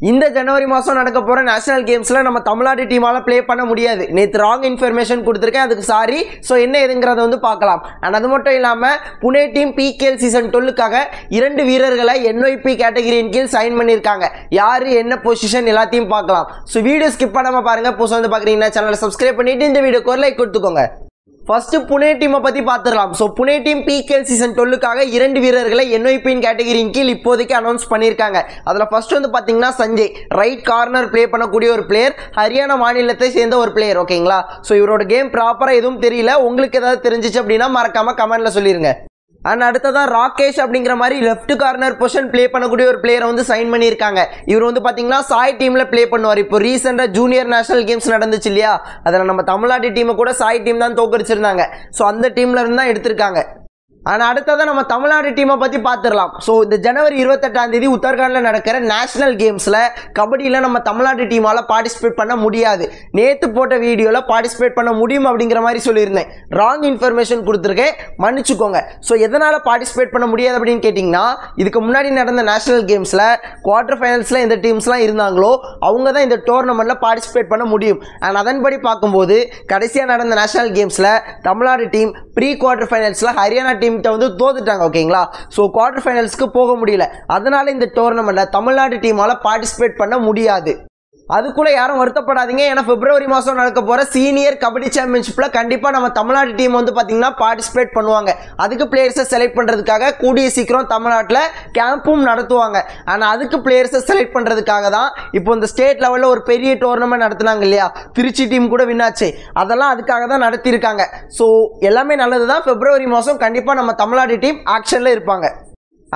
இந்த ஜனவரி மாதம் நடக்க போகிற நேஷனல் கேம்ஸில் நம்ம தமிழ்நாடு டீமால் ப்ளே பண்ண முடியாது. நேற்று ராங் இன்ஃபர்மேஷன் கொடுத்துருக்கேன், அதுக்கு சாரி. ஸோ என்ன எதுங்கிறத வந்து பார்க்கலாம். அண்ட் அது மட்டும் இல்லாமல் புனே டீம் பிகேஎல் சீசன் 12க்காக 2 வீரர்களை NYP கேட்டகரியின் கீழ் சைன் பண்ணியிருக்காங்க. யார் என்ன பொசிஷன் எல்லாத்தையும் பார்க்கலாம். ஸோ வீடியோ ஸ்கிப் பண்ணாமல் பாருங்கள். புதுசாக வந்து பார்க்குறீங்கன்னா சேனலை சப்ஸ்கிரைப் பண்ணிவிட்டு இந்த வீடியோக்கு ஒரு லைக் கொடுத்துக்கோங்க. ஃபர்ஸ்ட் புனே டீமை பற்றி பார்த்துடலாம். So Pune team PKL season 12க்காக 2 வீரர்களை NYP கேட்டகரியின் கீழ் இப்போதைக்கு அனௌன்ஸ் பண்ணியிருக்காங்க. அதில் ஃபர்ஸ்ட் வந்து பார்த்தீங்கன்னா சஞ்சய், ரைட் கார்னர் ப்ளே பண்ணக்கூடிய ஒரு பிளேயர், ஹரியானா மாநிலத்தை சேர்ந்த ஒரு பிளேயர். ஓகேங்களா. ஸோ இவரோட கேம் ப்ராப்பராக எதுவும் தெரியல, உங்களுக்கு ஏதாவது தெரிஞ்சிச்சு அப்படின்னா மறக்காமல் கமெண்ட்டில் சொல்லிடுங்க. அண்ட் அடுத்ததான் ராகேஷ் அப்படிங்கிற மாதிரி லெஃப்ட் கார்னர் பொசிஷன் ப்ளே பண்ணக்கூடிய ஒரு பிளேயரை வந்து சைன் பண்ணியிருக்காங்க. இவர் வந்து பார்த்தீங்கன்னா சாய் டீமில் ப்ளே பண்ணுவார். இப்போ ரீசெண்டாக ஜூனியர் நேஷனல் கேம்ஸ் நடந்துச்சு இல்லையா, அதில் நம்ம தமிழ்நாடு டீமை கூட சாய் டீம் தான் தோக்கடிச்சிருந்தாங்க. ஸோ அந்த டீமில் இருந்து தான் எடுத்திருக்காங்க. ஆனால் அடுத்ததான் நம்ம தமிழ்நாடு டீமை பற்றி பார்த்துடலாம். ஸோ இந்த ஜனவரி 28 உத்தரகாண்டில் நடக்கிற நேஷனல் கேம்ஸில் கபடியில் நம்ம தமிழ்நாடு டீமால் பார்ட்டிசிபேட் பண்ண முடியாது. நேற்று போட்ட வீடியோவில் பார்ட்டிசிபேட் பண்ண முடியும் அப்படிங்கிற மாதிரி சொல்லியிருந்தேன். ராங் இன்ஃபர்மேஷன் கொடுத்துருக்கேன், மன்னிச்சுக்கோங்க. ஸோ எதனால் பார்ட்டிசிபேட் பண்ண முடியாது அப்படின்னு கேட்டிங்கன்னா, இதுக்கு முன்னாடி நடந்த நேஷனல் கேம்ஸில் குவார்டர் ஃபைனல்ஸில் எந்த டீம்ஸ்லாம் இருந்தாங்களோ அவங்க தான் இந்த டோர்னமெண்ட்டில் பார்ட்டிசிபேட் பண்ண முடியும். அண்ட் அதன்படி பார்க்கும்போது கடைசியாக நடந்த நேஷனல் கேம்ஸில் தமிழ்நாடு டீம் ப்ரீ குவார்டர் ஃபைனல்ஸில் ஹரியானா டீம் வந்து தோத்துட்டாங்க. ஓகேங்களா. ஸோ குவார்டர் ஃபைனல்ஸ்க்கு போக முடியல. அதனால இந்த டோர்னமெண்ட்டில் தமிழ்நாடு டீமால் பார்ட்டிசிபேட் பண்ண முடியாது. அதுக்குள்ளே யாரும் வருத்தப்படாதீங்க. ஏன்னா பிப்ரவரி மாதம் நடக்க போகிற சீனியர் கபடி சாம்பியன்ஷிப்பில் கண்டிப்பாக நம்ம தமிழ்நாடு டீம் வந்து பார்த்திங்கன்னா பார்ட்டிசிபேட் பண்ணுவாங்க. அதுக்கு பிளேயர்ஸை செலக்ட் பண்ணுறதுக்காக கூடிய சீக்கிரம் தமிழ்நாட்டில் கேம்பும் நடத்துவாங்க. ஆனால் அதுக்கு பிளேயர்ஸை செலக்ட் பண்ணுறதுக்காக தான் இப்போ இந்த ஸ்டேட் லெவலில் ஒரு பெரிய டோர்னமெண்ட் நடத்துனாங்க இல்லையா, திருச்சி டீம் கூட வின்னாச்சு. அதெல்லாம் அதுக்காக தான் நடத்தியிருக்காங்க. ஸோ எல்லாமே நல்லது தான். பிப்ரவரி மாதம் கண்டிப்பாக நம்ம தமிழ்நாடு டீம் ஆக்ஷனில் இருப்பாங்க.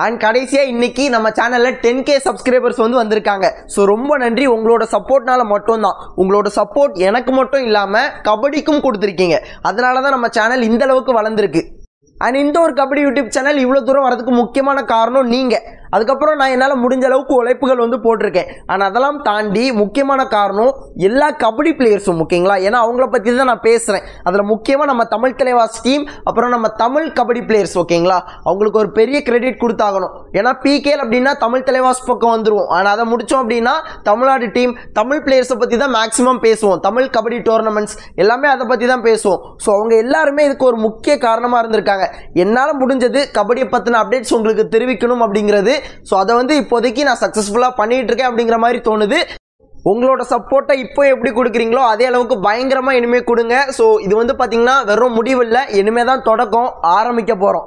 அண்ட் கடைசியாக இன்றைக்கி நம்ம சேனலில் 10K சப்ஸ்கிரைபர்ஸ் வந்து வந்திருக்காங்க. ஸோ ரொம்ப நன்றி. உங்களோட சப்போர்ட்னால மட்டும்தான், உங்களோட சப்போர்ட் எனக்கு மட்டும் இல்லாமல் கபடிக்கும் கொடுத்துருக்கீங்க. அதனால தான் நம்ம சேனல் இந்த அளவுக்கு வளர்ந்துருக்கு. அண்ட் இந்த ஒரு கபடி யூடியூப் சேனல் இவ்வளோ தூரம் வரதுக்கு முக்கியமான காரணம் நீங்கள். அதுக்கப்புறம் நான் என்னால் முடிஞ்ச அளவுக்கு உழைப்புகள் வந்து போட்டிருக்கேன். ஆனால் அதெல்லாம் தாண்டி முக்கியமான காரணம் எல்லா கபடி பிளேயர்ஸும். ஓகேங்களா. ஏன்னா அவங்கள பற்றி தான் நான் பேசுகிறேன். அதில் முக்கியமாக நம்ம தமிழ் தலைவாஸ் டீம், அப்புறம் நம்ம தமிழ் கபடி பிளேயர்ஸ். ஓகேங்களா. அவங்களுக்கு ஒரு பெரிய கிரெடிட் கொடுத்தாகணும். ஏன்னா பிகேஎல் அப்படின்னா தமிழ் தலைவாஸ் பக்கம் வந்துடுவோம். ஆனால் அதை முடித்தோம் அப்படின்னா தமிழ்நாடு டீம், தமிழ் பிளேயர்ஸை பற்றி தான் மேக்ஸிமம் பேசுவோம். தமிழ் கபடி டோர்னமெண்ட்ஸ் எல்லாமே அதை பற்றி தான் பேசுவோம். ஸோ அவங்க எல்லாருமே இதுக்கு ஒரு முக்கிய காரணமாக இருந்திருக்காங்க. என்னால் முடிஞ்சது கபடியை பற்றின அப்டேட்ஸ் உங்களுக்கு தெரிவிக்கணும் அப்படிங்கிறது. ஸோ அதை வந்து இப்போதைக்கு நான் சக்ஸஸ்ஃபுல்லாக பண்ணிகிட்டு இருக்கேன் அப்படிங்கிற மாதிரி தோணுது. உங்களோட சப்போர்ட்டை இப்போ எப்படி கொடுக்குறீங்களோ அதே அளவுக்கு பயங்கரமாக இனிமேல் கொடுங்க. ஸோ இது வந்து பார்த்திங்கன்னா வெறும் முடிவில்லை, இனிமேல் தான் தொடக்கம், ஆரம்பிக்க போகிறோம்.